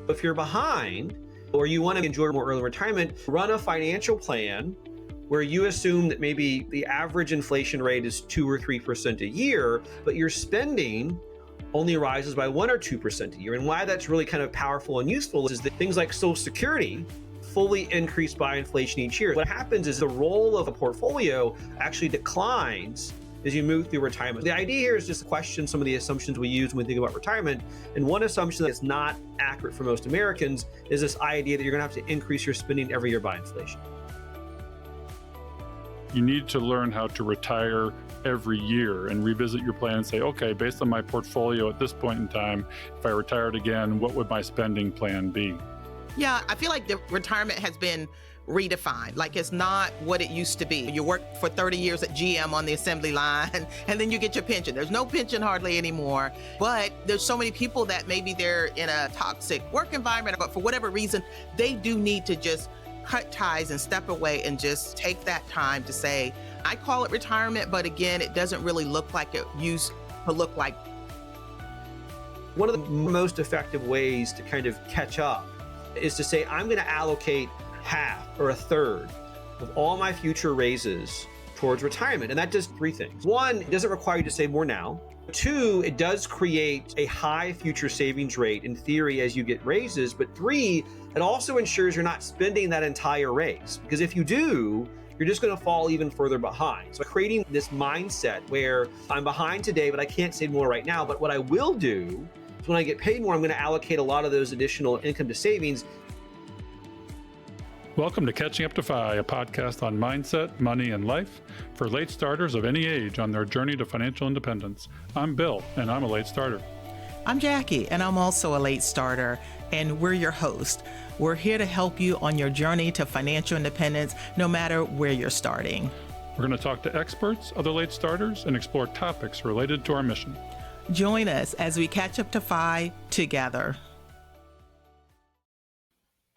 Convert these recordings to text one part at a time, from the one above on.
If you're behind or you want to enjoy more early retirement, run a financial plan where you assume that maybe the average inflation rate is 2 or 3% a year, but your spending only rises by 1 or 2% a year. And why that's really kind of powerful and useful is that things like Social Security fully increase by inflation each year. What happens is the role of a portfolio actually declines as you move through retirement. The idea here is just to question some of the assumptions we use when we think about retirement. And one assumption that's not accurate for most Americans is this idea that you're going to have to increase your spending every year by inflation. You need to learn how to retire every year and revisit your plan and say, okay, based on my portfolio at this point in time, if I retired again, what would my spending plan be? Yeah, I feel like the retirement has been redefined. Like it's not what it used to be. You work for 30 years at GM on the assembly line and then you get your pension. There's no pension hardly anymore, but there's so many people that maybe they're in a toxic work environment, but for whatever reason, they do need to just cut ties and step away and just take that time to say, I call it retirement, but again, it doesn't really look like it used to look like. One of the most effective ways to kind of catch up is to say, I'm going to allocate half or a third of all my future raises towards retirement. And that does three things. One, it doesn't require you to save more now. Two, it does create a high future savings rate in theory as you get raises. But three, it also ensures you're not spending that entire raise. Because if you do, you're just going to fall even further behind. So creating this mindset where I'm behind today, but I can't save more right now. But what I will do is when I get paid more, I'm going to allocate a lot of those additional income to savings. Welcome to Catching Up to FI, a podcast on mindset, money, and life for late starters of any age on their journey to financial independence. I'm Bill, and I'm a late starter. I'm Jackie, and I'm also a late starter, and we're your host. We're here to help you on your journey to financial independence, no matter where you're starting. We're going to talk to experts, other late starters, and explore topics related to our mission. Join us as we catch up to FI together.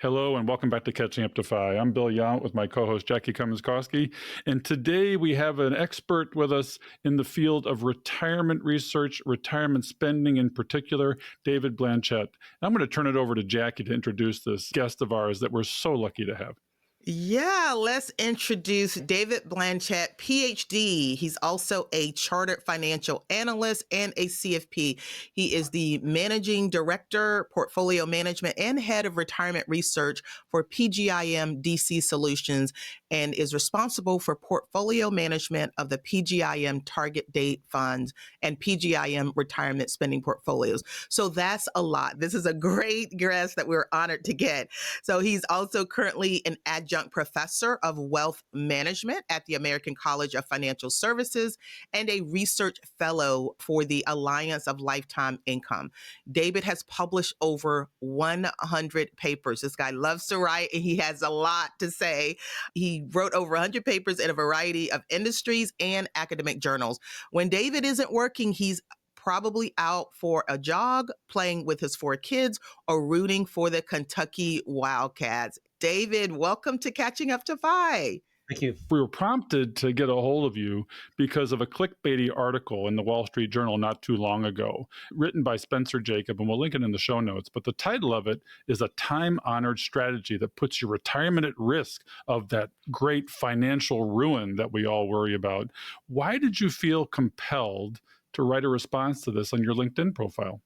Hello and welcome back to Catching Up to FI. I'm Bill Yount with my co-host Jackie Cummins-Koski, and today we have an expert with us in the field of retirement research, retirement spending in particular, David Blanchett. I'm going to turn it over to Jackie to introduce this guest of ours that we're so lucky to have. Yeah, let's introduce David Blanchett, PhD. He's also a chartered financial analyst and a CFP. He is the managing director, portfolio management, and head of retirement research for PGIM DC Solutions, and is responsible for portfolio management of the PGIM target date funds and PGIM retirement spending portfolios. So that's a lot. This is a great guest that we're honored to get. So he's also currently an adjunct professor of wealth management at the American College of Financial Services and a research fellow for the Alliance of Lifetime Income. David has published over 100 papers. This guy loves to write and he has a lot to say. He wrote over 100 papers in a variety of industries and academic journals. When David isn't working, he's probably out for a jog, playing with his 4 kids, or rooting for the Kentucky Wildcats. David, welcome to Catching Up to FI. Thank you. We were prompted to get a hold of you because of a clickbaity article in the Wall Street Journal not too long ago, written by Spencer Jacob, and we'll link it in the show notes. But the title of it is a time-honored strategy that puts your retirement at risk of that great financial ruin that we all worry about. Why did you feel compelled to write a response to this on your LinkedIn profile?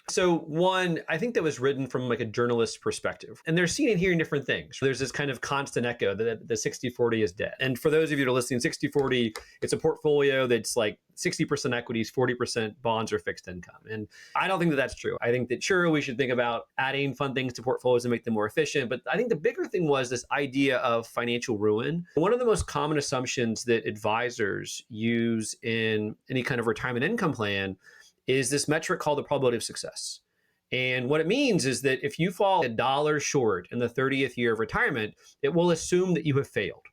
So one, I think that was written from like a journalist's perspective. And they're seeing and hearing different things. There's this kind of constant echo that the 60-40 is dead. And for those of you that are listening, 60-40, it's a portfolio that's like 60% equities, 40% bonds or fixed income. And I don't think that that's true. I think that sure, we should think about adding fun things to portfolios and make them more efficient. But I think the bigger thing was this idea of financial ruin. One of the most common assumptions that advisors use in any kind of retirement income plan is this metric called the probability of success. And what it means is that if you fall $1 short in the 30th year of retirement, it will assume that you have failed.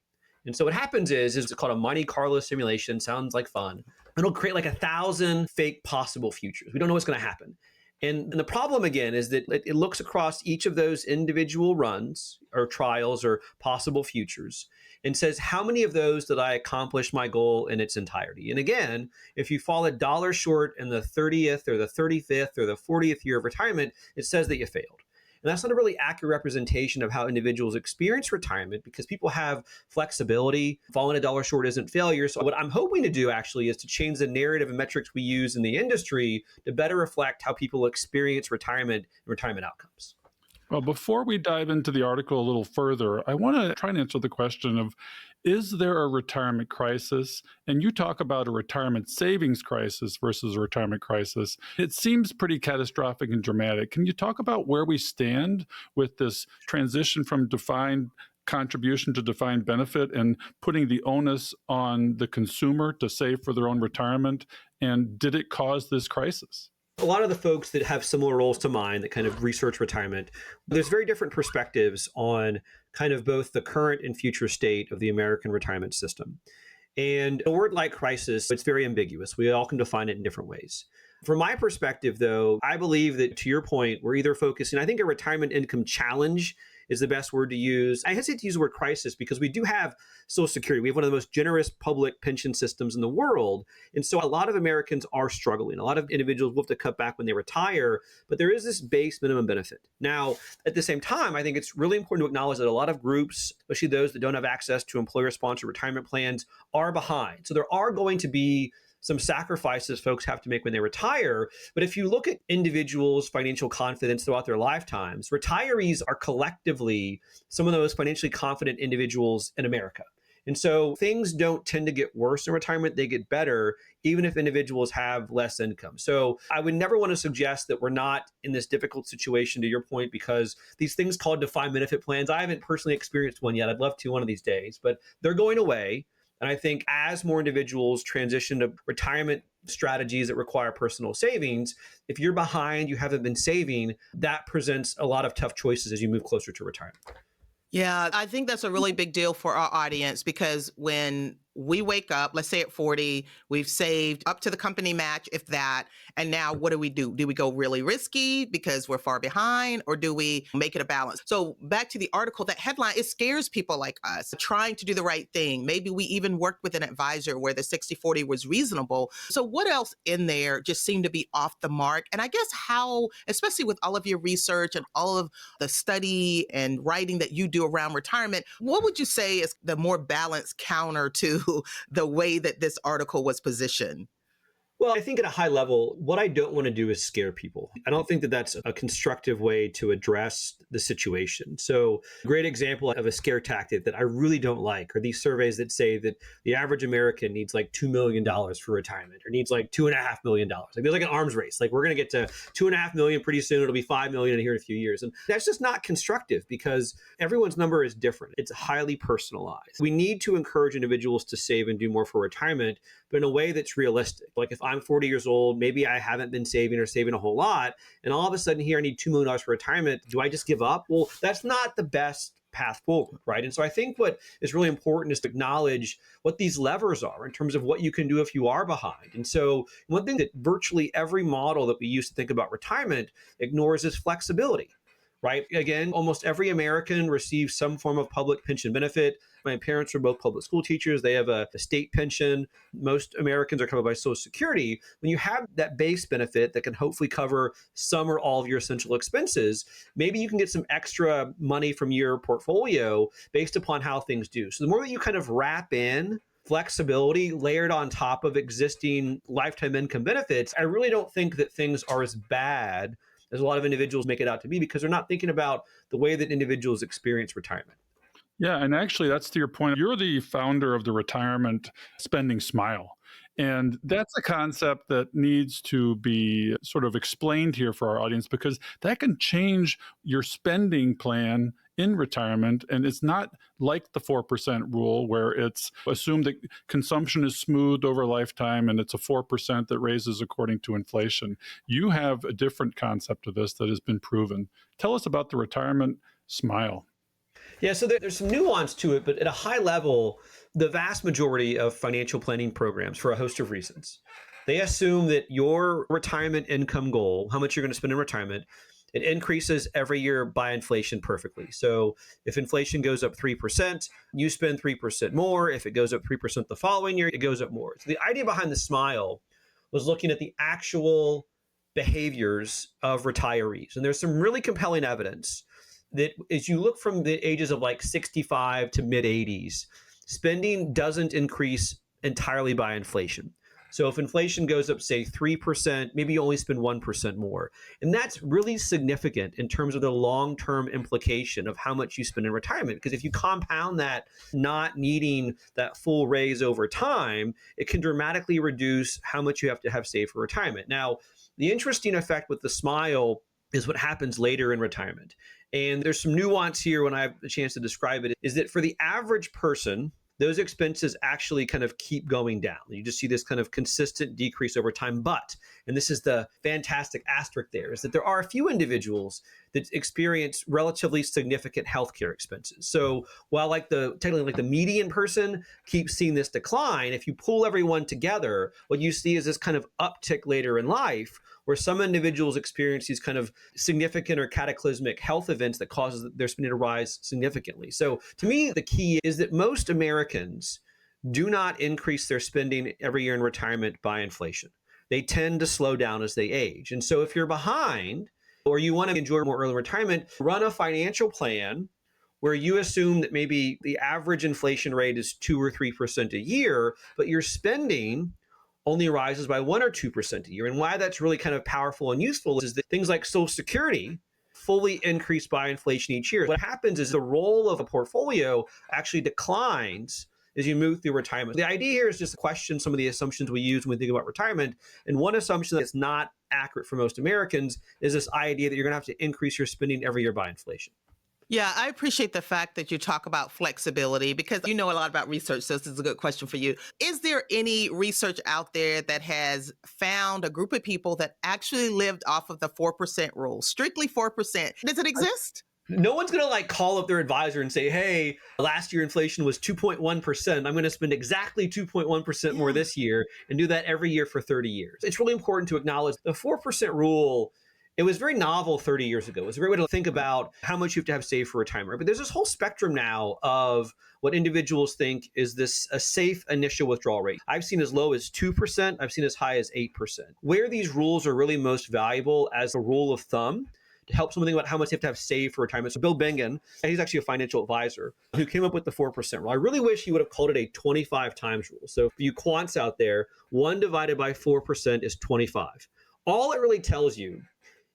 And so what happens is it's called a Monte Carlo simulation. Sounds like fun. It'll create like 1,000 fake possible futures. We don't know what's going to happen. And the problem, again, is that it looks across each of those individual runs or trials or possible futures and says, how many of those did I accomplish my goal in its entirety? And again, if you fall $1 short in the 30th or the 35th or the 40th year of retirement, it says that you failed. And that's not a really accurate representation of how individuals experience retirement, because people have flexibility. Falling a dollar short isn't failure. So what I'm hoping to do actually is to change the narrative and metrics we use in the industry to better reflect how people experience retirement and retirement outcomes. Well, before we dive into the article a little further, I want to try and answer the question of, is there a retirement crisis? And you talk about a retirement savings crisis versus a retirement crisis. It seems pretty catastrophic and dramatic. Can you talk about where we stand with this transition from defined contribution to defined benefit and putting the onus on the consumer to save for their own retirement? And did it cause this crisis? A lot of the folks that have similar roles to mine that kind of research retirement, there's very different perspectives on kind of both the current and future state of the American retirement system. And a word like crisis, it's very ambiguous. We all can define it in different ways. From my perspective, though, I believe that, to your point, we're either focusing, I think a retirement income challenge is the best word to use. I hesitate to use the word crisis because we do have Social Security. We have one of the most generous public pension systems in the world. And so a lot of Americans are struggling. A lot of individuals will have to cut back when they retire, but there is this base minimum benefit. Now, at the same time, I think it's really important to acknowledge that a lot of groups, especially those that don't have access to employer-sponsored retirement plans, are behind. So there are going to be some sacrifices folks have to make when they retire. But if you look at individuals' financial confidence throughout their lifetimes, retirees are collectively some of the most financially confident individuals in America. And so things don't tend to get worse in retirement, they get better, even if individuals have less income. So I would never want to suggest that we're not in this difficult situation, to your point, because these things called defined benefit plans, I haven't personally experienced one yet. I'd love to one of these days, but they're going away. And I think as more individuals transition to retirement strategies that require personal savings, if you're behind, you haven't been saving, that presents a lot of tough choices as you move closer to retirement. Yeah, I think that's a really big deal for our audience, because when we wake up, let's say at 40, we've saved up to the company match, if that. And now what do? Do we go really risky because we're far behind, or do we make it a balance? So back to the article, that headline, it scares people like us trying to do the right thing. Maybe we even worked with an advisor where the 60-40 was reasonable. So what else in there just seemed to be off the mark? And I guess how, especially with all of your research and all of the study and writing that you do around retirement, what would you say is the more balanced counter to the way that this article was positioned? Well, I think at a high level, what I don't want to do is scare people. I don't think that that's a constructive way to address the situation. So a great example of a scare tactic that I really don't like are these surveys that say that the average American needs like $2 million for retirement, or needs like $2.5 million. Like there's like an arms race. Like we're going to get to $2.5 million pretty soon. It'll be $5 million here in a few years. And that's just not constructive, because everyone's number is different. It's highly personalized. We need to encourage individuals to save and do more for retirement, but in a way that's realistic. Like if I'm 40 years old, maybe I haven't been saving or saving a whole lot, and all of a sudden here I need $2 million for retirement. Do I just give up? Well, that's not the best path forward, right? And so I think what is really important is to acknowledge what these levers are in terms of what you can do if you are behind. And so one thing that virtually every model that we use to think about retirement ignores is flexibility. Right? Again, almost every American receives some form of public pension benefit. My parents are both public school teachers. They have a state pension. Most Americans are covered by Social Security. When you have that base benefit that can hopefully cover some or all of your essential expenses, maybe you can get some extra money from your portfolio based upon how things do. So the more that you kind of wrap in flexibility layered on top of existing lifetime income benefits, I really don't think that things are as bad as a lot of individuals make it out to be, because they're not thinking about the way that individuals experience retirement. Yeah, and actually, that's to your point. You're the founder of the retirement spending smile. And that's a concept that needs to be sort of explained here for our audience, because that can change your spending plan in retirement. And it's not like the 4% rule, where it's assumed that consumption is smoothed over a lifetime and it's a 4% that raises according to inflation. You have a different concept of this that has been proven. Tell us about the retirement smile. Yeah, so there's some nuance to it, but at a high level, the vast majority of financial planning programs, for a host of reasons, they assume that your retirement income goal, how much you're going to spend in retirement, it increases every year by inflation perfectly. So if inflation goes up 3%, you spend 3% more. If it goes up 3% the following year, it goes up more. So the idea behind the smile was looking at the actual behaviors of retirees. And there's some really compelling evidence that as you look from the ages of like 65 to mid 80s, spending doesn't increase entirely by inflation. So if inflation goes up, say 3%, maybe you only spend 1% more. And that's really significant in terms of the long-term implication of how much you spend in retirement. Because if you compound that, not needing that full raise over time, it can dramatically reduce how much you have to have saved for retirement. Now, the interesting effect with the SMILE is what happens later in retirement. And there's some nuance here when I have a chance to describe it, is that for the average person, those expenses actually kind of keep going down. You just see this kind of consistent decrease over time. But, and this is the fantastic asterisk there, is that there are a few individuals that experience relatively significant healthcare expenses. So while technically the median person keeps seeing this decline, if you pull everyone together, what you see is this kind of uptick later in life, where some individuals experience these kind of significant or cataclysmic health events that causes their spending to rise significantly. So to me, the key is that most Americans do not increase their spending every year in retirement by inflation. They tend to slow down as they age. And so if you're behind or you want to enjoy more early retirement, run a financial plan where you assume that maybe the average inflation rate is 2 or 3% a year, but your spending only rises by 1 or 2% a year. And why that's really kind of powerful and useful is that things like Social Security fully increase by inflation each year. What happens is the role of a portfolio actually declines as you move through retirement. The idea here is just to question some of the assumptions we use when we think about retirement. And one assumption that's not accurate for most Americans is this idea that you're going to have to increase your spending every year by inflation. Yeah, I appreciate the fact that you talk about flexibility because you know a lot about research, so this is a good question for you. Is there any research out there that has found a group of people that actually lived off of the 4% rule, strictly 4%? Does it exist? No one's going to call up their advisor and say, hey, last year inflation was 2.1%. I'm going to spend exactly 2.1% more this year and do that every year for 30 years. It's really important to acknowledge the 4% rule. It was very novel 30 years ago. It was a great way to think about how much you have to have saved for retirement. But there's this whole spectrum now of what individuals think is a safe initial withdrawal rate. I've seen as low as 2%. I've seen as high as 8%. Where these rules are really most valuable as a rule of thumb to help someone think about how much they have to have saved for retirement. So Bill Bengen, he's actually a financial advisor who came up with the 4% rule. I really wish he would have called it a 25 times rule. So for you quants out there, 1 divided by 4% is 25. All it really tells you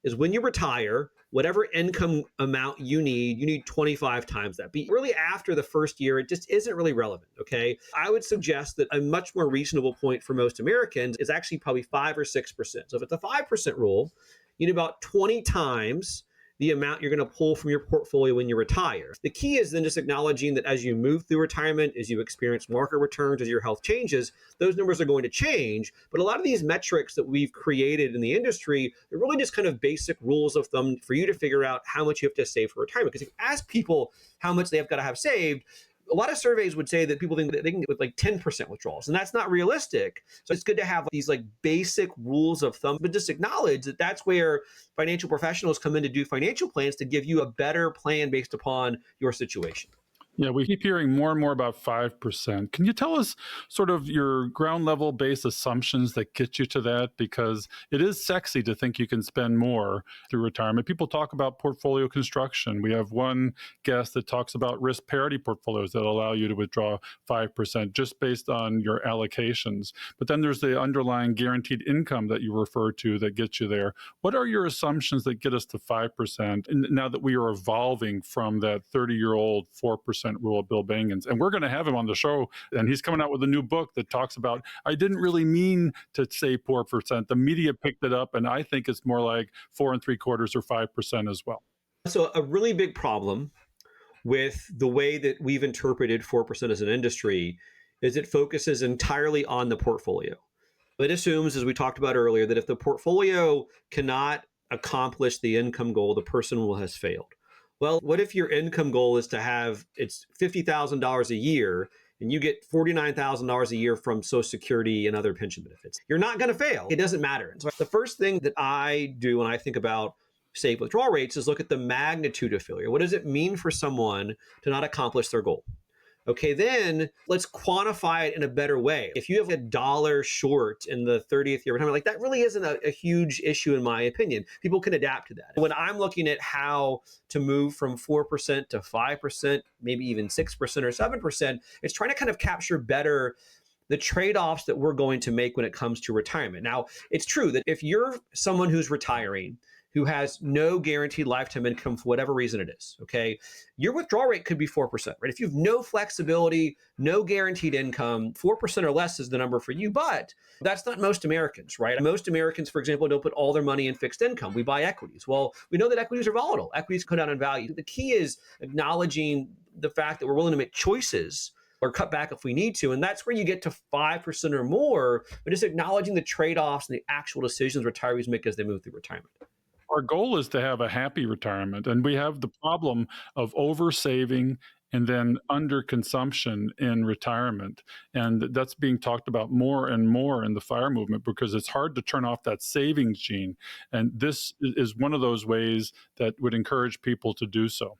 is when you retire, whatever income amount you need 25 times that. But really after the first year, it just isn't really relevant, okay? I would suggest that a much more reasonable point for most Americans is actually probably 5 or 6%. So if it's a 5% rule, you need about 20 times the amount you're going to pull from your portfolio when you retire. The key is then just acknowledging that as you move through retirement, as you experience market returns, as your health changes, those numbers are going to change. But a lot of these metrics that we've created in the industry, they're really just kind of basic rules of thumb for you to figure out how much you have to save for retirement. Because if you ask people how much they've got to have saved, a lot of surveys would say that people think that they can get with 10% withdrawals, and that's not realistic. So it's good to have these basic rules of thumb, but just acknowledge that that's where financial professionals come in to do financial plans to give you a better plan based upon your situation. Yeah, we keep hearing more and more about 5%. Can you tell us sort of your ground level base assumptions that get you to that? Because it is sexy to think you can spend more through retirement. People talk about portfolio construction. We have one guest that talks about risk parity portfolios that allow you to withdraw 5% just based on your allocations. But then there's the underlying guaranteed income that you refer to that gets you there. What are your assumptions that get us to 5% now that we are evolving from that 30-year-old 4% rule of Bill Bengen's? And we're going to have him on the show, and he's coming out with a new book that talks about, I didn't really mean to say 4%. The media picked it up, and I think it's more like 4 3/4 or 5% as well. So a really big problem with the way that we've interpreted 4% as an industry is it focuses entirely on the portfolio. It assumes, as we talked about earlier, that if the portfolio cannot accomplish the income goal, the person will has failed. Well, what if your income goal is to have, it's $50,000 a year and you get $49,000 a year from Social Security and other pension benefits? You're not going to fail. It doesn't matter. And so the first thing that I do when I think about safe withdrawal rates is look at the magnitude of failure. What does it mean for someone to not accomplish their goal? Okay, then let's quantify it in a better way. If you have $1 short in the 30th year retirement, like that really isn't a huge issue in my opinion. People can adapt to that. When I'm looking at how to move from 4% to 5%, maybe even 6% or 7%, it's trying to kind of capture better the trade-offs that we're going to make when it comes to retirement. Now, it's true that if you're someone who's retiring, who has no guaranteed lifetime income for whatever reason it is, okay, your withdrawal rate could be 4%, right? If you have no flexibility, no guaranteed income, 4% or less is the number for you, but that's not most Americans, right? Most Americans, for example, don't put all their money in fixed income. We buy equities. Well, we know that equities are volatile. Equities come down in value. The key is acknowledging the fact that we're willing to make choices or cut back if we need to. And that's where you get to 5% or more, but just acknowledging the trade-offs and the actual decisions retirees make as they move through retirement. Our goal is to have a happy retirement, and we have the problem of over-saving and then under-consumption in retirement. And that's being talked about more and more in the FIRE movement because it's hard to turn off that savings gene. And this is one of those ways that would encourage people to do so.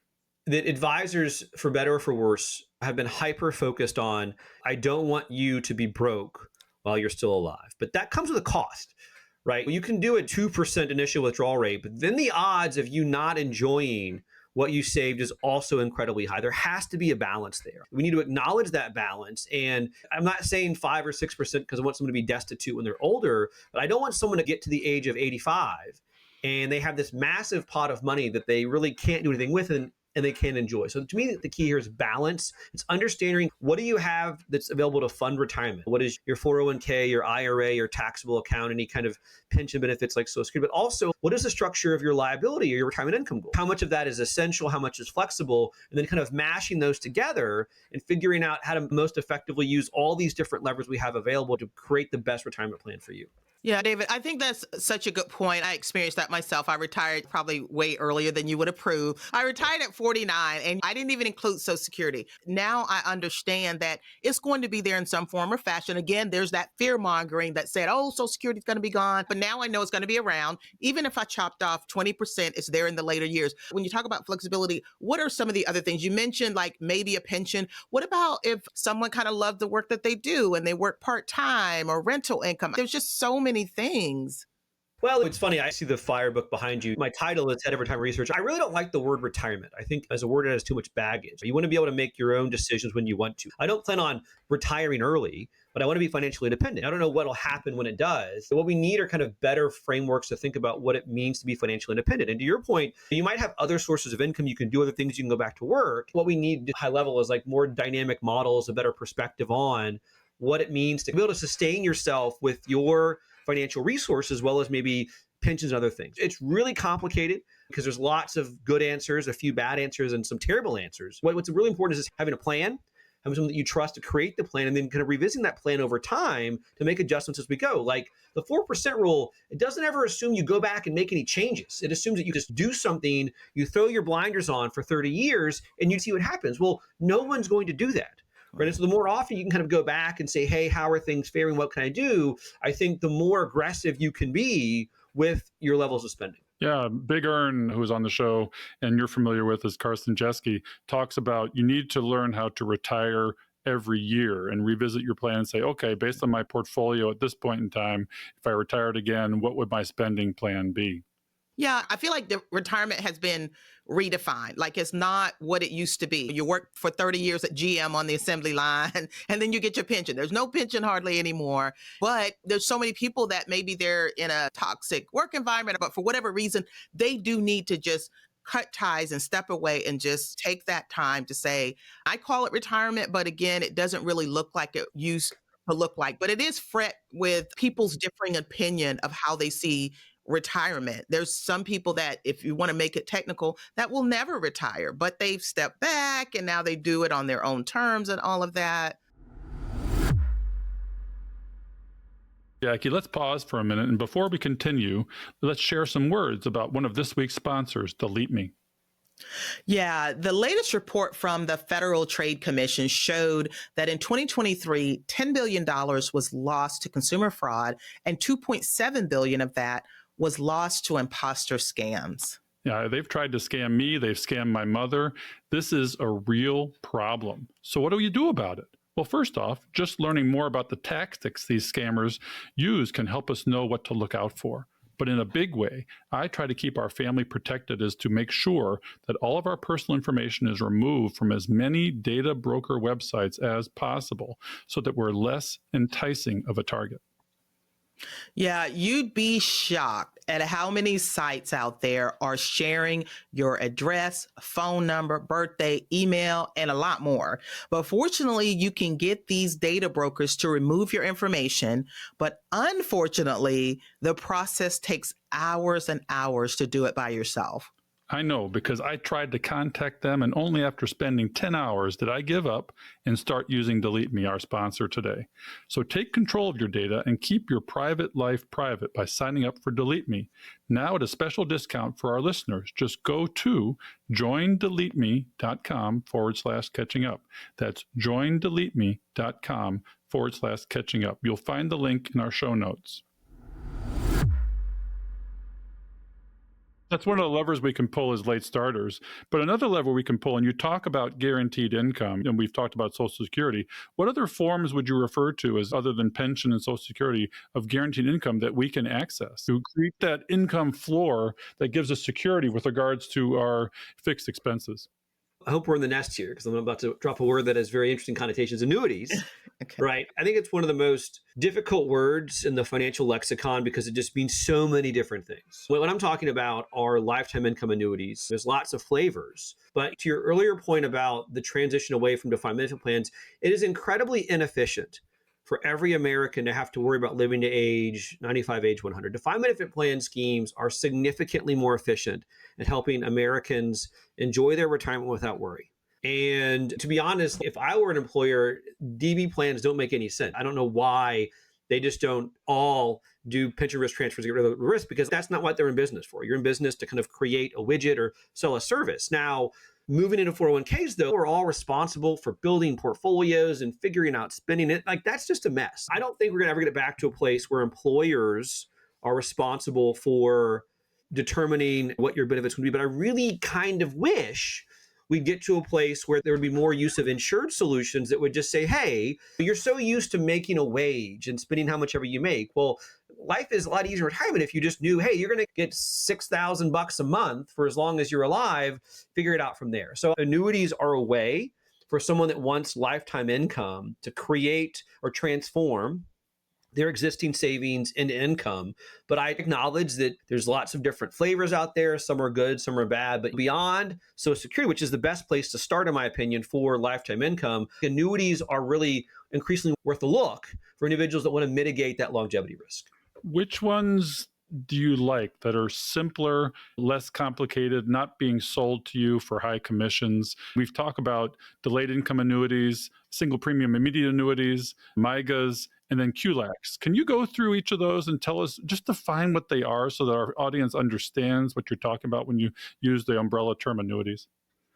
That advisors, for better or for worse, have been hyper-focused on, I don't want you to be broke while you're still alive. But that comes with a cost. Right? You can do a 2% initial withdrawal rate, but then the odds of you not enjoying what you saved is also incredibly high. There has to be a balance there. We need to acknowledge that balance. And I'm not saying 5 or 6% because I want someone to be destitute when they're older, but I don't want someone to get to the age of 85 and they have this massive pot of money that they really can't do anything with and they can enjoy. So to me, the key here is balance. It's understanding what do you have that's available to fund retirement? What is your 401k, your IRA, your taxable account, any kind of pension benefits like Social Security, but also what is the structure of your liability or your retirement income goal? How much of that is essential? How much is flexible? And then kind of mashing those together and figuring out how to most effectively use all these different levers we have available to create the best retirement plan for you. Yeah, David, I think that's such a good point. I experienced that myself. I retired probably way earlier than you would approve. I retired at 49 and I didn't even include Social Security. Now I understand that it's going to be there in some form or fashion. Again, there's that fear mongering that said, oh, Social Security is going to be gone. But now I know it's going to be around. Even if I chopped off 20%, it's there in the later years. When you talk about flexibility, what are some of the other things? You mentioned like maybe a pension. What about if someone kind of loved the work that they do and they work part-time or rental income? There's just so many things. Well, it's funny. I see the FIRE book behind you. My title is Head of Retirement Research. I really don't like the word retirement. I think as a word, it has too much baggage. You want to be able to make your own decisions when you want to. I don't plan on retiring early, but I want to be financially independent. I don't know what will happen when it does. What we need are kind of better frameworks to think about what it means to be financially independent. And to your point, you might have other sources of income. You can do other things. You can go back to work. What we need at high level is like more dynamic models, a better perspective on what it means to be able to sustain yourself with your financial resources, as well as maybe pensions and other things. It's really complicated because there's lots of good answers, a few bad answers, and some terrible answers. What's really important is having a plan, having someone that you trust to create the plan, and then kind of revisiting that plan over time to make adjustments as we go. Like the 4% rule, it doesn't ever assume you go back and make any changes. It assumes that you just do something, you throw your blinders on for 30 years, and you see what happens. Well, no one's going to do that. Right. And so the more often you can kind of go back and say, hey, how are things faring? What can I do? I think the more aggressive you can be with your levels of spending. Yeah, Big Earn, who's on the show and you're familiar with, is Carsten Jeske, talks about you need to learn how to retire every year and revisit your plan and say, okay, based on my portfolio at this point in time, if I retired again, what would my spending plan be? Yeah, I feel like the retirement has been redefined. Like it's not what it used to be. You work for 30 years at GM on the assembly line and then you get your pension. There's no pension hardly anymore. But there's so many people that maybe they're in a toxic work environment, but for whatever reason, they do need to just cut ties and step away and just take that time to say, I call it retirement, but again, it doesn't really look like it used to look like. But it is fraught with people's differing opinion of how they see retirement. There's some people that, if you want to make it technical, that will never retire, but they've stepped back and now they do it on their own terms and all of that. Jackie, let's pause for a minute. And before we continue, let's share some words about one of this week's sponsors, Delete Me. Yeah, the latest report from the Federal Trade Commission showed that in 2023, $10 billion was lost to consumer fraud and $2.7 billion of that was lost to imposter scams. Yeah, they've tried to scam me. They've scammed my mother. This is a real problem. So what do you do about it? Well, first off, just learning more about the tactics these scammers use can help us know what to look out for. But in a big way, I try to keep our family protected is to make sure that all of our personal information is removed from as many data broker websites as possible so that we're less enticing of a target. Yeah, you'd be shocked at how many sites out there are sharing your address, phone number, birthday, email, and a lot more. But fortunately, you can get these data brokers to remove your information. But unfortunately, the process takes hours and hours to do it by yourself. I know because I tried to contact them, and only after spending 10 hours did I give up and start using Delete Me, our sponsor today. So take control of your data and keep your private life private by signing up for Delete Me. Now at a special discount for our listeners, just go to joindeleteme.com/catching up. That's joindeleteme.com/catching up. You'll find the link in our show notes. That's one of the levers we can pull as late starters. But another lever we can pull, and you talk about guaranteed income, and we've talked about Social Security. What other forms would you refer to as other than pension and Social Security of guaranteed income that we can access to create that income floor that gives us security with regards to our fixed expenses? I hope we're in the nest here because I'm about to drop a word that has very interesting connotations. Annuities, Okay. right? I think it's one of the most difficult words in the financial lexicon because it just means so many different things. What I'm talking about are lifetime income annuities. There's lots of flavors. But to your earlier point about the transition away from defined benefit plans, it is incredibly inefficient for every American to have to worry about living to age 95, age 100. Defined benefit plan schemes are significantly more efficient at helping Americans enjoy their retirement without worry. And to be honest, if I were an employer, DB plans don't make any sense. I don't know why they just don't all do pension risk transfers to get rid of the risk, because that's not what they're in business for. You're in business to kind of create a widget or sell a service. Now, moving into 401ks, though, we're all responsible for building portfolios and figuring out spending it. Like, that's just a mess. I don't think we're going to ever get back to a place where employers are responsible for determining what your benefits would be. But I really kind of wish we'd get to a place where there would be more use of insured solutions that would just say, hey, you're so used to making a wage and spending how much ever you make. Well, life is a lot easier in retirement if you just knew, hey, you're going to get $6,000 a month for as long as you're alive. Figure it out from there. So annuities are a way for someone that wants lifetime income to create or transform their existing savings into income. But I acknowledge that there's lots of different flavors out there. Some are good, some are bad. But beyond Social Security, which is the best place to start, in my opinion, for lifetime income, annuities are really increasingly worth a look for individuals that want to mitigate that longevity risk. Which ones do you like that are simpler, less complicated, not being sold to you for high commissions? We've talked about delayed income annuities, single premium immediate annuities, MIGAs, and then QLACs. Can you go through each of those and tell us, just define what they are so that our audience understands what you're talking about when you use the umbrella term annuities?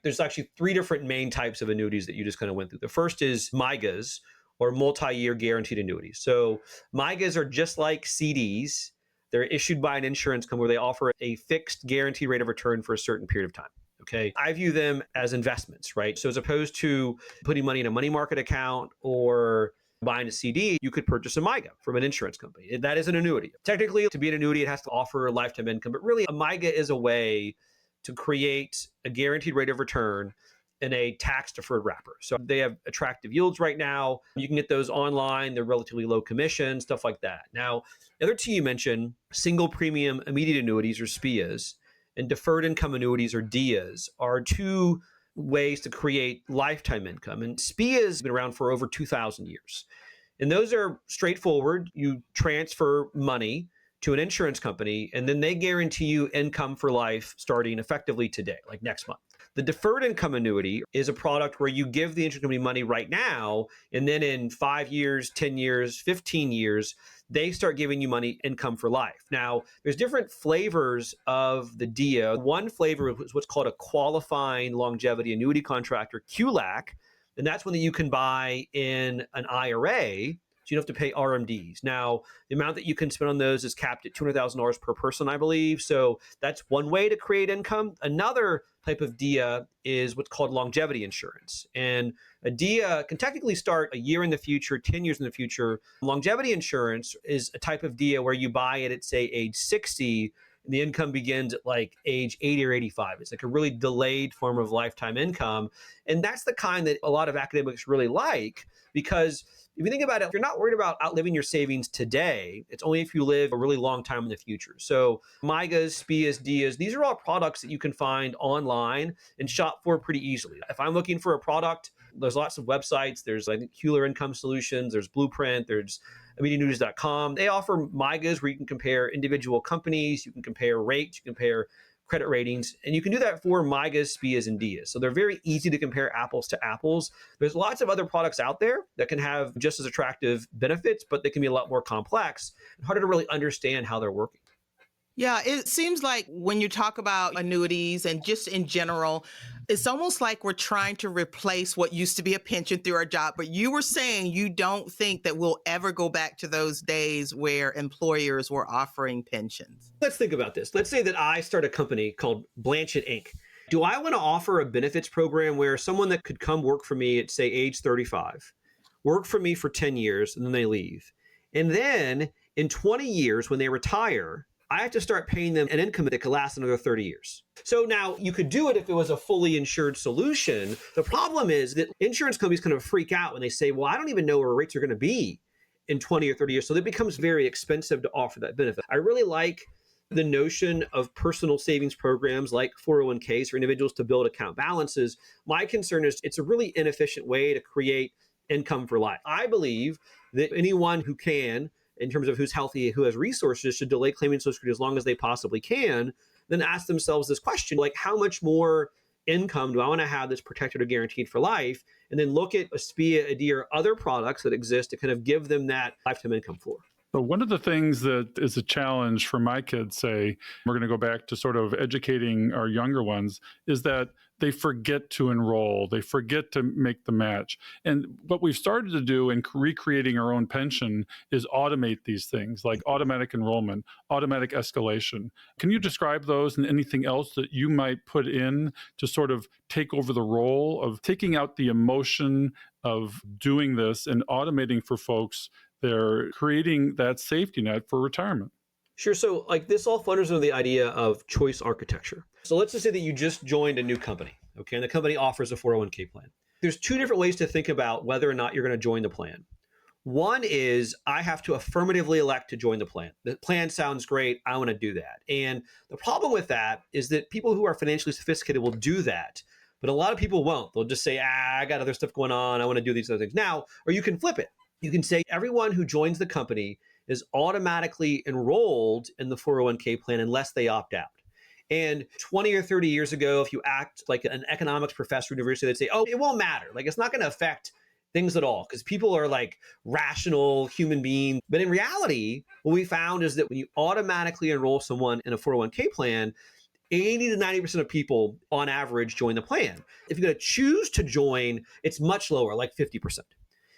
There's actually three different main types of annuities that you just kind of went through. The first is MIGAs, or multi-year guaranteed annuities. So MIGAs are just like CDs. They're issued by an insurance company where they offer a fixed guaranteed rate of return for a certain period of time. Okay. I view them as investments, right? So as opposed to putting money in a money market account or buying a CD, you could purchase a MIGA from an insurance company. That is an annuity. Technically, to be an annuity, it has to offer lifetime income, but really a MIGA is a way to create a guaranteed rate of return in a tax-deferred wrapper. So they have attractive yields right now. You can get those online. They're relatively low commission, stuff like that. Now, the other two you mentioned, single premium immediate annuities, or SPIAs, and deferred income annuities, or DIAs, are two ways to create lifetime income. And SPIAs have been around for over 2,000 years. And those are straightforward. You transfer money to an insurance company, and then they guarantee you income for life starting effectively today, like next month. The deferred income annuity is a product where you give the insurance company money right now, and then in 5 years, 10 years, 15 years, they start giving you money income for life. Now, there's different flavors of the DIA. One flavor is what's called a qualifying longevity annuity contract, or QLAC, and that's one that you can buy in an IRA you don't have to pay RMDs. Now, the amount that you can spend on those is capped at $200,000 per person, I believe. So that's one way to create income. Another type of DIA is what's called longevity insurance. And a DIA can technically start a year in the future, 10 years in the future. Longevity insurance is a type of DIA where you buy it at, say, age 60, and the income begins at like age 80 or 85. It's like a really delayed form of lifetime income. And that's the kind that a lot of academics really like, because if you think about it, if you're not worried about outliving your savings today, it's only if you live a really long time in the future. So MIGAs, SPIAs, DIAs, these are all products that you can find online and shop for pretty easily. If I'm looking for a product, there's lots of websites. There's, I think, Hewler Income Solutions, there's Blueprint, there's immediatenews.com. They offer MIGAs where you can compare individual companies, you can compare rates, you can compare credit ratings, and you can do that for MIGAs, SPIAs, and DIAs. So they're very easy to compare apples to apples. There's lots of other products out there that can have just as attractive benefits, but they can be a lot more complex and harder to really understand how they're working. Yeah, it seems like when you talk about annuities and just in general, it's almost like we're trying to replace what used to be a pension through our job. But you were saying you don't think that we'll ever go back to those days where employers were offering pensions. Let's think about this. Let's say that I start a company called Blanchett Inc. Do I want to offer a benefits program where someone that could come work for me at, say, age 35, work for me for 10 years, and then they leave? And then in 20 years, when they retire, I have to start paying them an income that could last another 30 years. So now you could do it if it was a fully insured solution. The problem is that insurance companies kind of freak out when they say, well, I don't even know where rates are going to be in 20 or 30 years. So it becomes very expensive to offer that benefit. I really like the notion of personal savings programs like 401ks for individuals to build account balances. My concern is it's a really inefficient way to create income for life. I believe that anyone who can, in terms of who's healthy, who has resources, should delay claiming Social Security as long as they possibly can, then ask themselves this question, like, how much more income do I want to have that's protected or guaranteed for life? And then look at a SPIA, a DIA, or other products that exist to kind of give them that lifetime income floor. But one of the things that is a challenge for my kids, say, we're going to go back to sort of educating our younger ones, is that they forget to enroll, they forget to make the match. And what we've started to do in recreating our own pension is automate these things, like automatic enrollment, automatic escalation. Can you describe those and anything else that you might put in to sort of take over the role of taking out the emotion of doing this and automating for folks? They're creating that safety net for retirement. Sure. So like this all flutters under the idea of choice architecture. So let's just say that you just joined a new company, okay, and the company offers a 401k plan. There's two different ways to think about whether or not you're going to join the plan. One is I have to affirmatively elect to join the plan. The plan sounds great. I want to do that. And the problem with that is that people who are financially sophisticated will do that, but a lot of people won't. They'll just say, I got other stuff going on. I want to do these other things now. Or you can flip it. You can say everyone who joins the company is automatically enrolled in the 401k plan unless they opt out. And 20 or 30 years ago, if you act like an economics professor at university, they'd say, oh, it won't matter. Like, it's not going to affect things at all because people are like rational human beings. But in reality, what we found is that when you automatically enroll someone in a 401k plan, 80 to 90% of people on average join the plan. If you're going to choose to join, it's much lower, like 50%.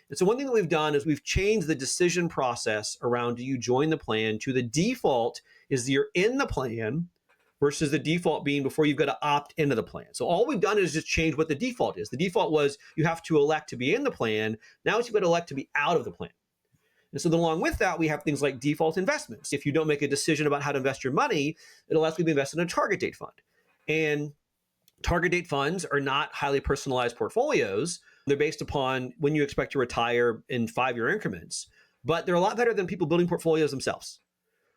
And so one thing that we've done is we've changed the decision process around do you join the plan to the default is you're in the plan versus the default being before you've got to opt into the plan. So all we've done is just change what the default is. The default was you have to elect to be in the plan. Now it's you've got to elect to be out of the plan. And so then along with that, we have things like default investments. If you don't make a decision about how to invest your money, it'll ask you to be invested in a target date fund. And target date funds are not highly personalized portfolios. They're based upon when you expect to retire in 5-year increments, but they're a lot better than people building portfolios themselves.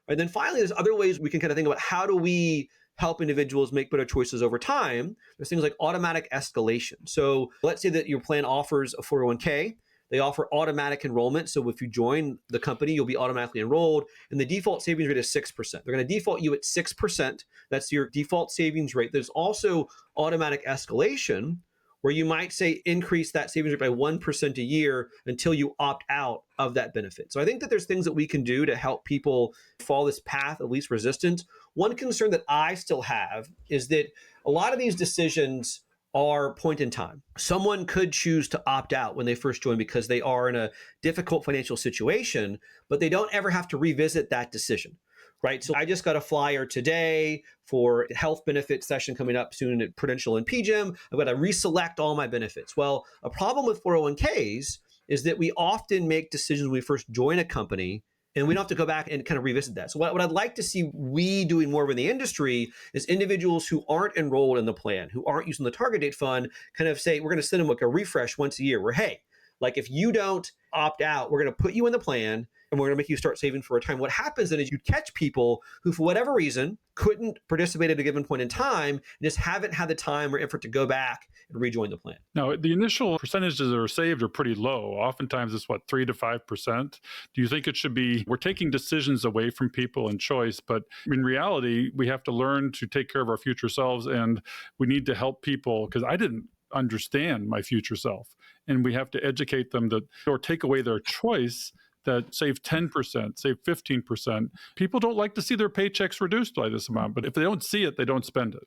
And then finally, there's other ways we can kind of think about how do we help individuals make better choices over time. There's things like automatic escalation. So let's say that your plan offers a 401k. They offer automatic enrollment. So if you join the company, you'll be automatically enrolled. And the default savings rate is 6%. They're going to default you at 6%. That's your default savings rate. There's also automatic escalation, where you might say increase that savings rate by 1% a year until you opt out of that benefit. So I think that there's things that we can do to help people follow this path of least resistance. One concern that I still have is that a lot of these decisions are point in time. Someone could choose to opt out when they first join because they are in a difficult financial situation, but they don't ever have to revisit that decision, right? So I just got a flyer today for a health benefit session coming up soon at Prudential and PGIM. I've got to reselect all my benefits. Well, a problem with 401ks is that we often make decisions when we first join a company, and we don't have to go back and kind of revisit that. So what I'd like to see we doing more of in the industry is individuals who aren't enrolled in the plan, who aren't using the target date fund, kind of say, we're going to send them like a refresh once a year where, hey, like if you don't opt out, we're going to put you in the plan and we're going to make you start saving for retirement. What happens then is you catch people who, for whatever reason, couldn't participate at a given point in time and just haven't had the time or effort to go back and rejoin the plan. Now, the initial percentages that are saved are pretty low. Oftentimes it's 3 to 5%. Do you think it should be, we're taking decisions away from people and choice, but in reality, we have to learn to take care of our future selves, and we need to help people, because I didn't understand my future self, and we have to educate them that, or take away their choice, that save 10%, save 15%. People don't like to see their paychecks reduced by this amount, but if they don't see it, they don't spend it.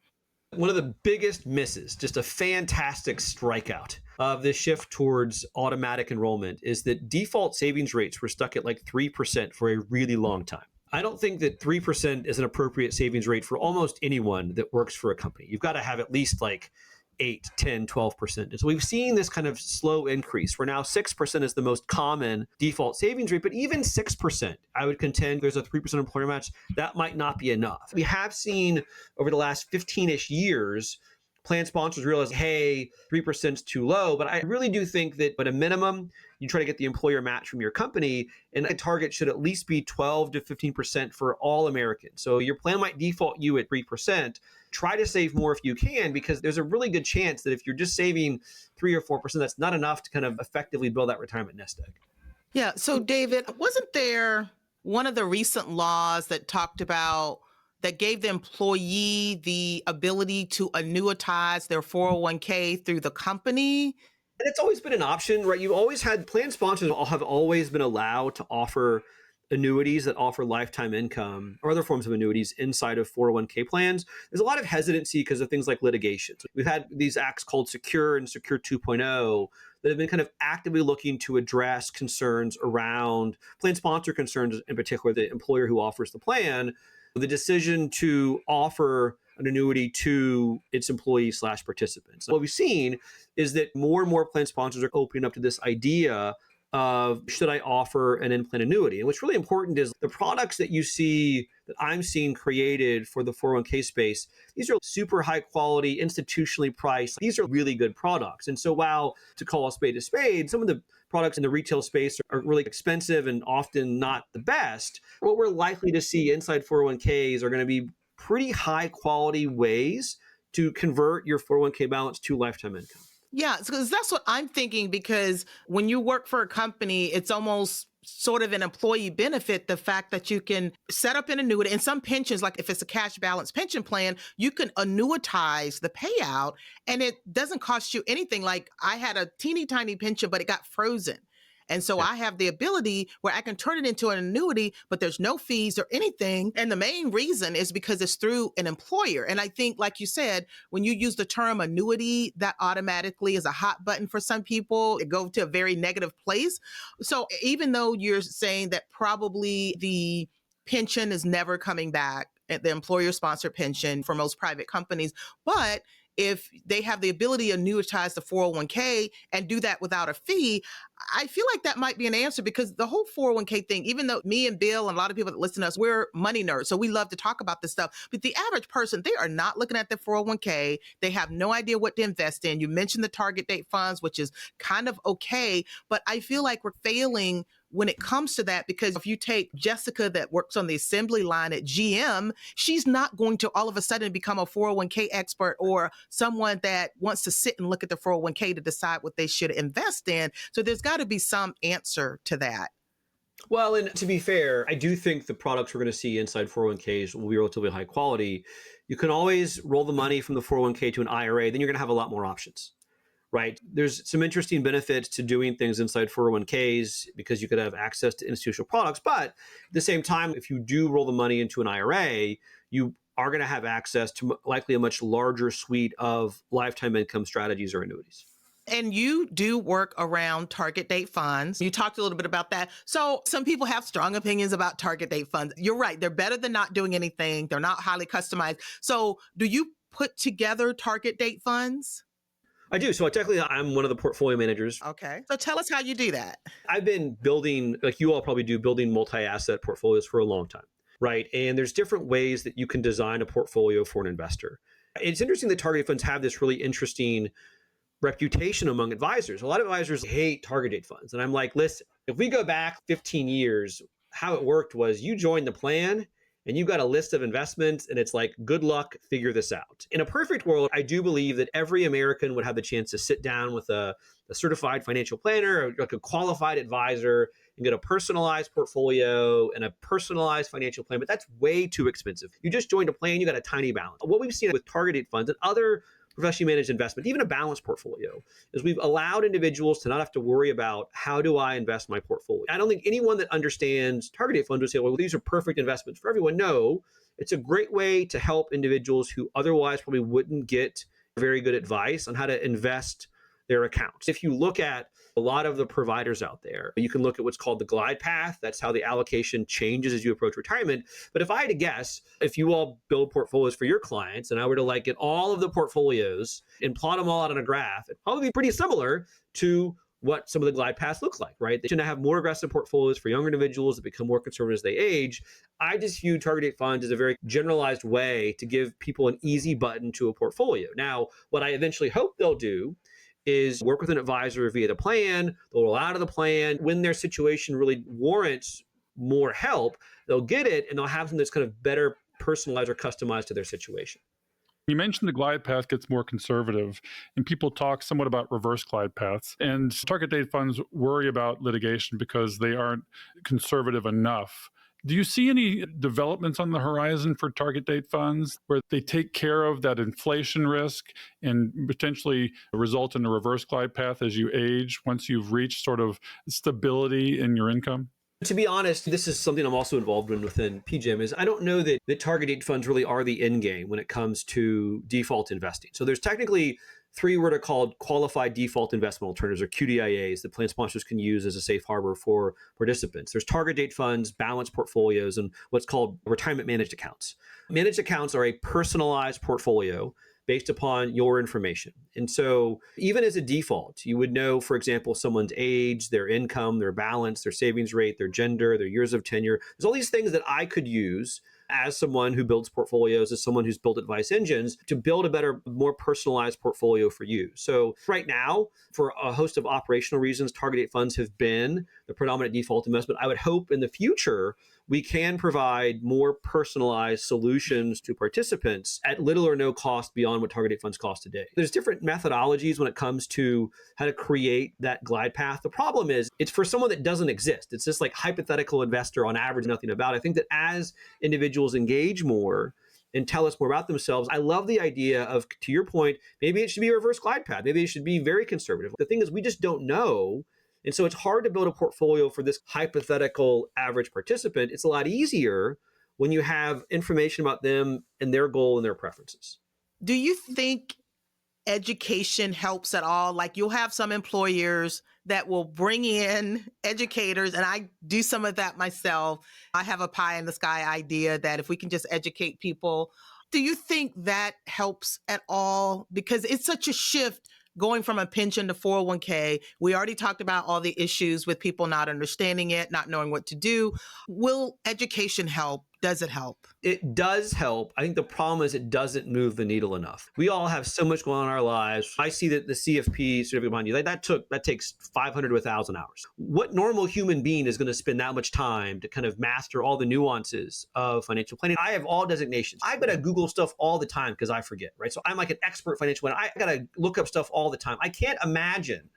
One of the biggest misses, just a fantastic strikeout of this shift towards automatic enrollment, is that default savings rates were stuck at like 3% for a really long time. I don't think that 3% is an appropriate savings rate for almost anyone that works for a company. You've got to have at least like 8, 10, 12%. And so we've seen this kind of slow increase where now 6% is the most common default savings rate, but even 6%, I would contend there's a 3% employer match, that might not be enough. We have seen over the last 15-ish years, plan sponsors realize, hey, 3% is too low, but I really do think that at a minimum, you try to get the employer match from your company, and a target should at least be 12 to 15% for all Americans. So your plan might default you at 3%. Try to save more if you can, because there's a really good chance that if you're just saving 3 or 4%, that's not enough to kind of effectively build that retirement nest egg. Yeah. So David, wasn't there one of the recent laws that talked about, that gave the employee the ability to annuitize their 401k through the company? And it's always been an option, right? You've always had, plan sponsors have always been allowed to offer annuities that offer lifetime income or other forms of annuities inside of 401k plans. There's a lot of hesitancy because of things like litigation. So we've had these acts called Secure and Secure 2.0 that have been kind of actively looking to address concerns around plan sponsor concerns, in particular the employer who offers the plan, the decision to offer an annuity to its employees / participants. What we've seen is that more and more plan sponsors are opening up to this idea of, should I offer an in-plan annuity? And what's really important is the products that you see, that I'm seeing created for the 401k space, these are super high quality, institutionally priced. These are really good products. And so while, to call a spade, some of the products in the retail space are really expensive and often not the best, what we're likely to see inside 401ks are going to be pretty high quality ways to convert your 401k balance to lifetime income. Yeah, because that's what I'm thinking, because when you work for a company, it's almost sort of an employee benefit, the fact that you can set up an annuity. And some pensions, like if it's a cash balance pension plan, you can annuitize the payout and it doesn't cost you anything. Like I had a teeny tiny pension, but it got frozen. And so I have the ability where I can turn it into an annuity, but there's no fees or anything. And the main reason is because it's through an employer. And I think, like you said, when you use the term annuity, that automatically is a hot button for some people. It goes to a very negative place. So even though you're saying that probably the pension is never coming back, the employer-sponsored pension for most private companies, but if they have the ability to annuitize the 401k and do that without a fee, I feel like that might be an answer, because the whole 401k thing, even though me and Bill and a lot of people that listen to us, we're money nerds, so we love to talk about this stuff. But the average person, they are not looking at their 401k. They have no idea what to invest in. You mentioned the target date funds, which is kind of okay, but I feel like we're failing when it comes to that, because if you take Jessica that works on the assembly line at GM, she's not going to all of a sudden become a 401k expert or someone that wants to sit and look at the 401k to decide what they should invest in. So there's got to be some answer to that. Well, and to be fair, I do think the products we're going to see inside 401ks will be relatively high quality. You can always roll the money from the 401k to an IRA, then you're going to have a lot more options. Right? There's some interesting benefits to doing things inside 401ks because you could have access to institutional products. But at the same time, if you do roll the money into an IRA, you are going to have access to likely a much larger suite of lifetime income strategies or annuities. And you do work around target date funds. You talked a little bit about that. So some people have strong opinions about target date funds. You're right. They're better than not doing anything. They're not highly customized. So do you put together target date funds? I do. So technically, I'm one of the portfolio managers. Okay. So tell us how you do that. I've been building, like you all probably do, building multi-asset portfolios for a long time, right? And there's different ways that you can design a portfolio for an investor. It's interesting that target date funds have this really interesting reputation among advisors. A lot of advisors hate target date funds. And I'm like, listen, if we go back 15 years, how it worked was you joined the plan and you got a list of investments and it's like, good luck, figure this out. In a perfect world, I do believe that every American would have the chance to sit down with a certified financial planner or like a qualified advisor and get a personalized portfolio and a personalized financial plan. But that's way too expensive. You just joined a plan, you got a tiny balance. What we've seen with target date funds and other professionally managed investment, even a balanced portfolio, is we've allowed individuals to not have to worry about how do I invest my portfolio. I don't think anyone that understands target date funds would say, well, these are perfect investments for everyone. No, it's a great way to help individuals who otherwise probably wouldn't get very good advice on how to invest their accounts. If you look at a lot of the providers out there, you can look at what's called the glide path. That's how the allocation changes as you approach retirement. But if I had to guess, if you all build portfolios for your clients and I were to like get all of the portfolios and plot them all out on a graph, it'd probably be pretty similar to what some of the glide paths look like, right? They tend to have more aggressive portfolios for younger individuals that become more conservative as they age. I just view target date funds as a very generalized way to give people an easy button to a portfolio. Now, what I eventually hope they'll do is work with an advisor via the plan. They'll roll out of the plan. When their situation really warrants more help, they'll get it and they'll have something that's kind of better personalized or customized to their situation. You mentioned the glide path gets more conservative, and people talk somewhat about reverse glide paths. And target date funds worry about litigation because they aren't conservative enough. Do you see any developments on the horizon for target date funds where they take care of that inflation risk and potentially result in a reverse glide path as you age once you've reached sort of stability in your income? To be honest, this is something I'm also involved in within PGIM is I don't know that target date funds really are the end game when it comes to default investing. So there's technically three what are called qualified default investment alternatives, or QDIAs, that plan sponsors can use as a safe harbor for participants. There's target date funds, balanced portfolios, and what's called retirement managed accounts. Managed accounts are a personalized portfolio based upon your information. And so even as a default, you would know, for example, someone's age, their income, their balance, their savings rate, their gender, their years of tenure. There's all these things that I could use as someone who builds portfolios, as someone who's built advice engines, to build a better, more personalized portfolio for you. So right now, for a host of operational reasons, target date funds have been the predominant default investment. I would hope in the future we can provide more personalized solutions to participants at little or no cost beyond what target date funds cost today. There's different methodologies when it comes to how to create that glide path. The problem is it's for someone that doesn't exist. It's just like hypothetical investor on average, nothing about. I think that as individuals engage more and tell us more about themselves, I love the idea of, to your point, maybe it should be a reverse glide path. Maybe it should be very conservative. The thing is, we just don't know. And so it's hard to build a portfolio for this hypothetical average participant. It's a lot easier when you have information about them and their goal and their preferences. Do you think education helps at all? Like, you'll have some employers that will bring in educators, and I do some of that myself. I have a pie in the sky idea that if we can just educate people, do you think that helps at all? Because it's such a shift going from a pension to 401k. We already talked about all the issues with people not understanding it, not knowing what to do. Will education help? Does it help? It does help. I think the problem is it doesn't move the needle enough. We all have so much going on in our lives. I see that the CFP certificate behind you, that takes 500 to 1,000 hours. What normal human being is going to spend that much time to kind of master all the nuances of financial planning? I have all designations. I've got to Google stuff all the time because I forget, right? So I'm like an expert financial planner. I got to look up stuff all the time. I can't imagine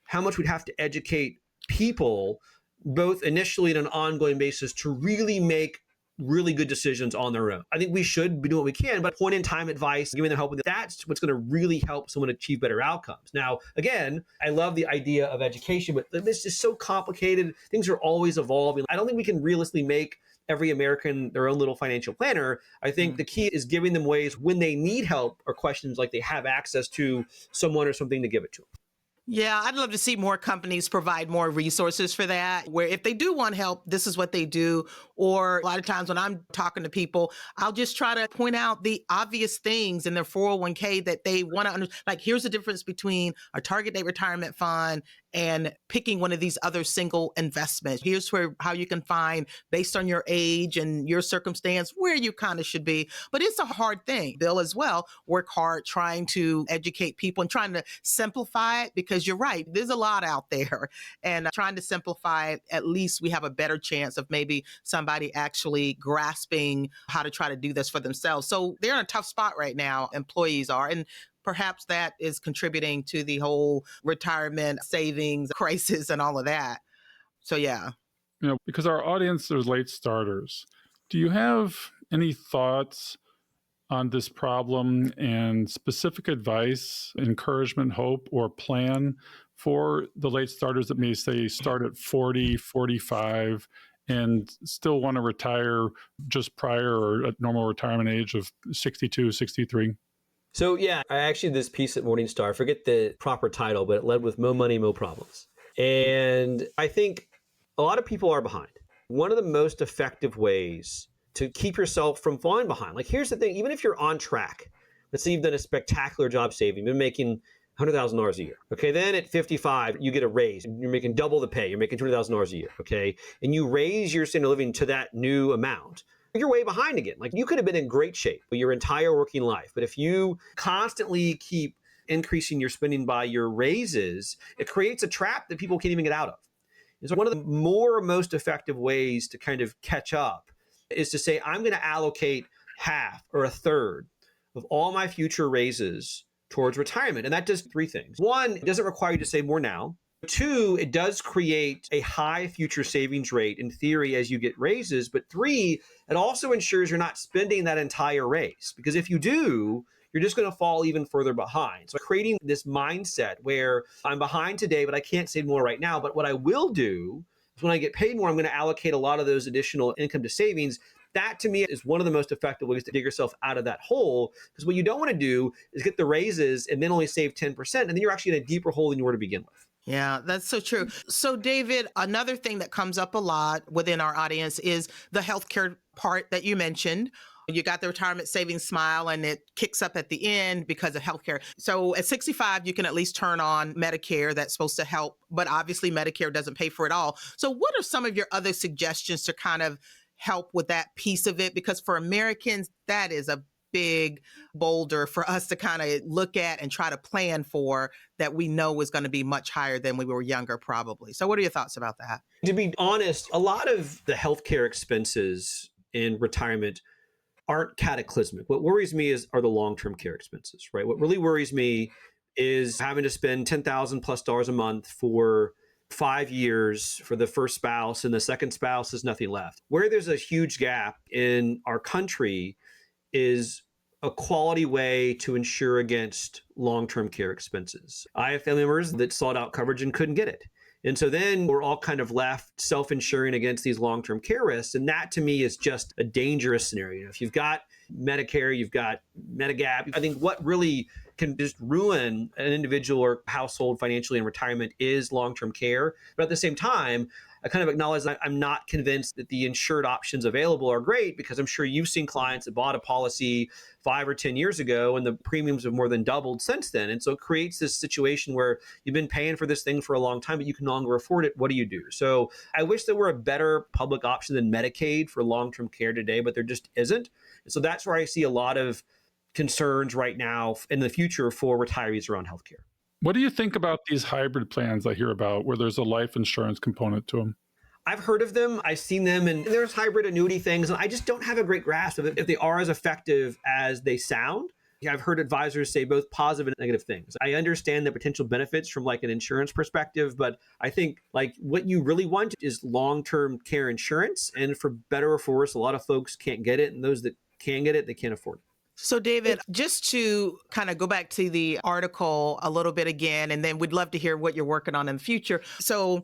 how much we'd have to educate people, both initially and on an ongoing basis, to really make really good decisions on their own. I think we should be doing what we can, but point in time advice, giving them help, that's what's going to really help someone achieve better outcomes. Now, again, I love the idea of education, but this is so complicated. Things are always evolving. I don't think we can realistically make every American their own little financial planner. I think the key is giving them ways when they need help or questions like they have access to someone or something to give it to them. Yeah, I'd love to see more companies provide more resources for that, where if they do want help, this is what they do. Or a lot of times when I'm talking to people, I'll just try to point out the obvious things in their 401k that they want to understand. Like, here's the difference between a target date retirement fund and picking one of these other single investments. Here's how you can find, based on your age and your circumstance, where you kind of should be. But it's a hard thing. Bill as well, work hard trying to educate people and trying to simplify it, because you're right, there's a lot out there. And trying to simplify it, at least we have a better chance of maybe somebody actually grasping how to try to do this for themselves. So they're in a tough spot right now, employees are. And perhaps that is contributing to the whole retirement savings crisis and all of that. So, yeah. Because our audience are late starters, do you have any thoughts on this problem and specific advice, encouragement, hope, or plan for the late starters that may say start at 40, 45, and still want to retire just prior or at normal retirement age of 62, 63? So yeah, I actually did this piece at Morningstar. I forget the proper title, but it led with Mo Money, Mo Problems. And I think a lot of people are behind. One of the most effective ways to keep yourself from falling behind, like here's the thing, even if you're on track, let's say you've done a spectacular job saving, you've been making $100,000 a year. Okay, then at 55, you get a raise. You're making double the pay. You're making $200,000 a year. Okay, and you raise your standard of living to that new amount. You're way behind again. Like you could have been in great shape your entire working life. But if you constantly keep increasing your spending by your raises, it creates a trap that people can't even get out of. And so one of the most effective ways to kind of catch up is to say, I'm going to allocate half or a third of all my future raises towards retirement. And that does three things. One, it doesn't require you to save more now. Two, it does create a high future savings rate in theory as you get raises. But three, it also ensures you're not spending that entire raise. Because if you do, you're just going to fall even further behind. So creating this mindset where I'm behind today, but I can't save more right now. But what I will do is when I get paid more, I'm going to allocate a lot of those additional income to savings. That to me is one of the most effective ways to dig yourself out of that hole. Because what you don't want to do is get the raises and then only save 10%. And then you're actually in a deeper hole than you were to begin with. Yeah, that's so true. So, David, another thing that comes up a lot within our audience is the healthcare part that you mentioned. You got the retirement savings smile and it kicks up at the end because of healthcare. So at 65, you can at least turn on Medicare. That's supposed to help, but obviously Medicare doesn't pay for it all. So what are some of your other suggestions to kind of help with that piece of it? Because for Americans, that is a big boulder for us to kind of look at and try to plan for, that we know is going to be much higher than when we were younger, probably. So what are your thoughts about that? To be honest, a lot of the healthcare expenses in retirement aren't cataclysmic. What worries me are the long-term care expenses, right? What really worries me is having to spend $10,000+ a month for 5 years for the first spouse, and the second spouse has nothing left. Where there's a huge gap in our country is a quality way to insure against long-term care expenses. I have family members that sought out coverage and couldn't get it. And so then we're all kind of left self-insuring against these long-term care risks. And that to me is just a dangerous scenario. If you've got Medicare, you've got Medigap, I think what really can just ruin an individual or household financially in retirement is long-term care. But at the same time, I kind of acknowledge that I'm not convinced that the insured options available are great, because I'm sure you've seen clients that bought a policy 5 or 10 years ago and the premiums have more than doubled since then. And so it creates this situation where you've been paying for this thing for a long time, but you can no longer afford it. What do you do? So I wish there were a better public option than Medicaid for long-term care today, but there just isn't. And so that's where I see a lot of concerns right now in the future for retirees around healthcare. What do you think about these hybrid plans I hear about where there's a life insurance component to them? I've heard of them. I've seen them, and there's hybrid annuity things, and I just don't have a great grasp of it, if they are as effective as they sound. I've heard advisors say both positive and negative things. I understand the potential benefits from like an insurance perspective, but I think like what you really want is long-term care insurance. And for better or for worse, a lot of folks can't get it, and those that can get it, they can't afford it. So, David, just to kind of go back to the article a little bit again, and then we'd love to hear what you're working on in the future. So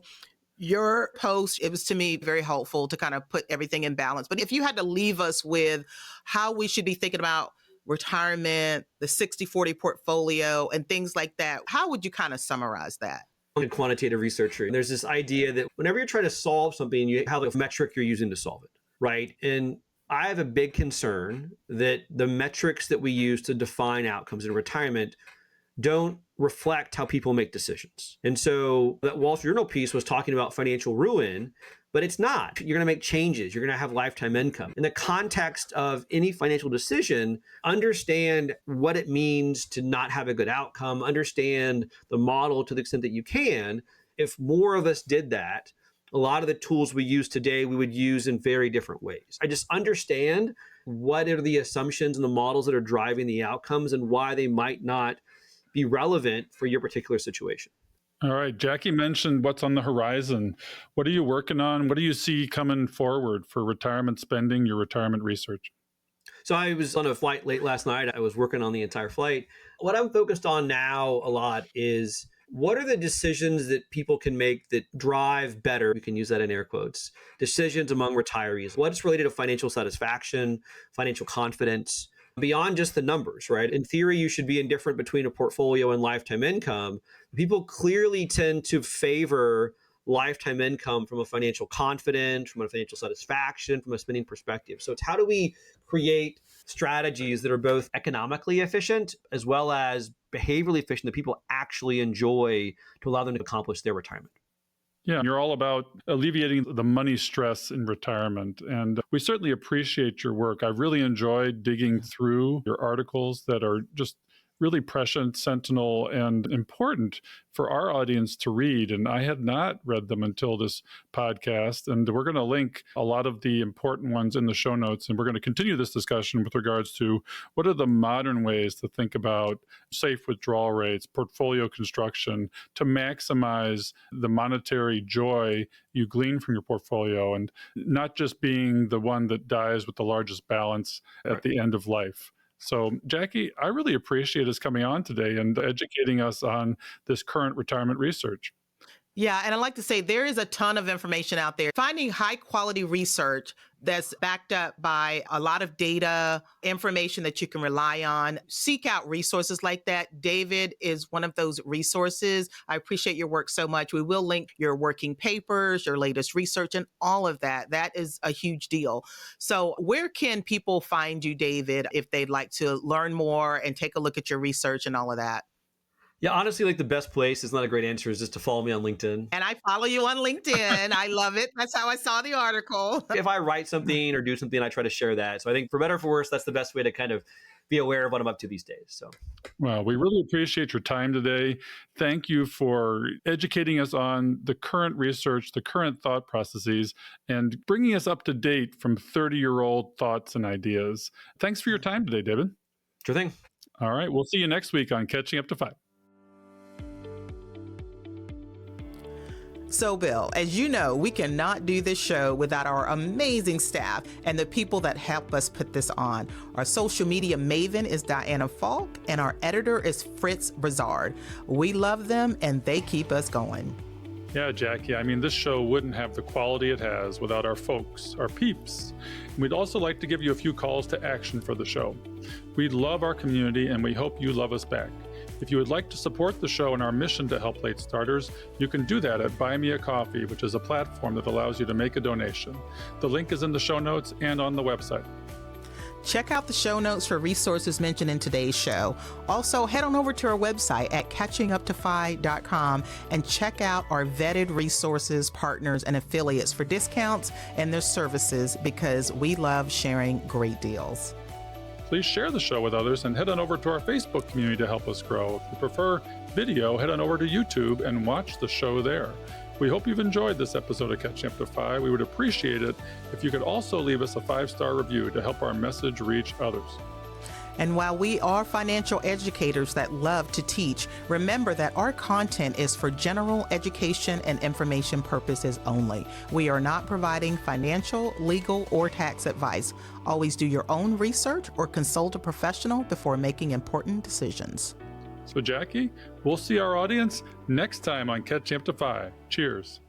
Your post, it was to me very helpful to kind of put everything in balance. But if you had to leave us with how we should be thinking about retirement, the 60-40 portfolio, and things like that, how would you kind of summarize that? I'm a quantitative researcher. And there's this idea that whenever you're trying to solve something, you have a metric you're using to solve it, right? And I have a big concern that the metrics that we use to define outcomes in retirement don't reflect how people make decisions. And so that Wall Street Journal piece was talking about financial ruin, but it's not. You're going to make changes. You're going to have lifetime income. In the context of any financial decision, understand what it means to not have a good outcome, understand the model to the extent that you can. If more of us did that, a lot of the tools we use today, we would use in very different ways. I just understand what are the assumptions and the models that are driving the outcomes and why they might not be relevant for your particular situation. All right. Jackie mentioned what's on the horizon. What are you working on? What do you see coming forward for retirement spending, your retirement research? So I was on a flight late last night. I was working on the entire flight. What I'm focused on now a lot is what are the decisions that people can make that drive better, we can use that in air quotes, decisions among retirees? What's related to financial satisfaction, financial confidence, beyond just the numbers, right? In theory, you should be indifferent between a portfolio and lifetime income. People clearly tend to favor lifetime income from a financial confidence, from a financial satisfaction, from a spending perspective. So it's how do we create strategies that are both economically efficient as well as behaviorally efficient that people actually enjoy to allow them to accomplish their retirement? Yeah, you're all about alleviating the money stress in retirement. And we certainly appreciate your work. I've really enjoyed digging through your articles that are just really prescient, sentinel, and important for our audience to read. And I had not read them until this podcast. And we're going to link a lot of the important ones in the show notes. And we're going to continue this discussion with regards to what are the modern ways to think about safe withdrawal rates, portfolio construction, to maximize the monetary joy you glean from your portfolio and not just being the one that dies with the largest balance at the end of life. So, Jackie, I really appreciate us coming on today and educating us on this current retirement research. Yeah, and I'd like to say there is a ton of information out there. Finding high quality research that's backed up by a lot of data, information that you can rely on. Seek out resources like that. David is one of those resources. I appreciate your work so much. We will link your working papers, your latest research, and all of that. That is a huge deal. So where can people find you, David, if they'd like to learn more and take a look at your research and all of that? Yeah, honestly, like the best place is not a great answer is just to follow me on LinkedIn. And I follow you on LinkedIn. I love it. That's how I saw the article. If I write something or do something, I try to share that. So I think for better or for worse, that's the best way to kind of be aware of what I'm up to these days. So, well, we really appreciate your time today. Thank you for educating us on the current research, the current thought processes, and bringing us up to date from 30-year-old thoughts and ideas. Thanks for your time today, David. Sure thing. All right. We'll see you next week on Catching Up to 5. So, Bill, as you know, we cannot do this show without our amazing staff and the people that help us put this on. Our social media maven is Diana Falk, and our editor is Fritz Brazard. We love them, and they keep us going. Yeah, Jackie, I mean, this show wouldn't have the quality it has without our folks, our peeps. And we'd also like to give you a few calls to action for the show. We love our community, and we hope you love us back. If you would like to support the show and our mission to help late starters, you can do that at Buy Me a Coffee, which is a platform that allows you to make a donation. The link is in the show notes and on the website. Check out the show notes for resources mentioned in today's show. Also, head on over to our website at catchinguptofy.com and check out our vetted resources, partners, and affiliates for discounts and their services because we love sharing great deals. Please share the show with others and head on over to our Facebook community to help us grow. If you prefer video, head on over to YouTube and watch the show there. We hope you've enjoyed this episode of Catching Up to 5. We would appreciate it if you could also leave us a 5-star review to help our message reach others. And while we are financial educators that love to teach, remember that our content is for general education and information purposes only. We are not providing financial, legal, or tax advice. Always do your own research or consult a professional before making important decisions. So, Jackie, we'll see our audience next time on Catching Up to 5. Cheers.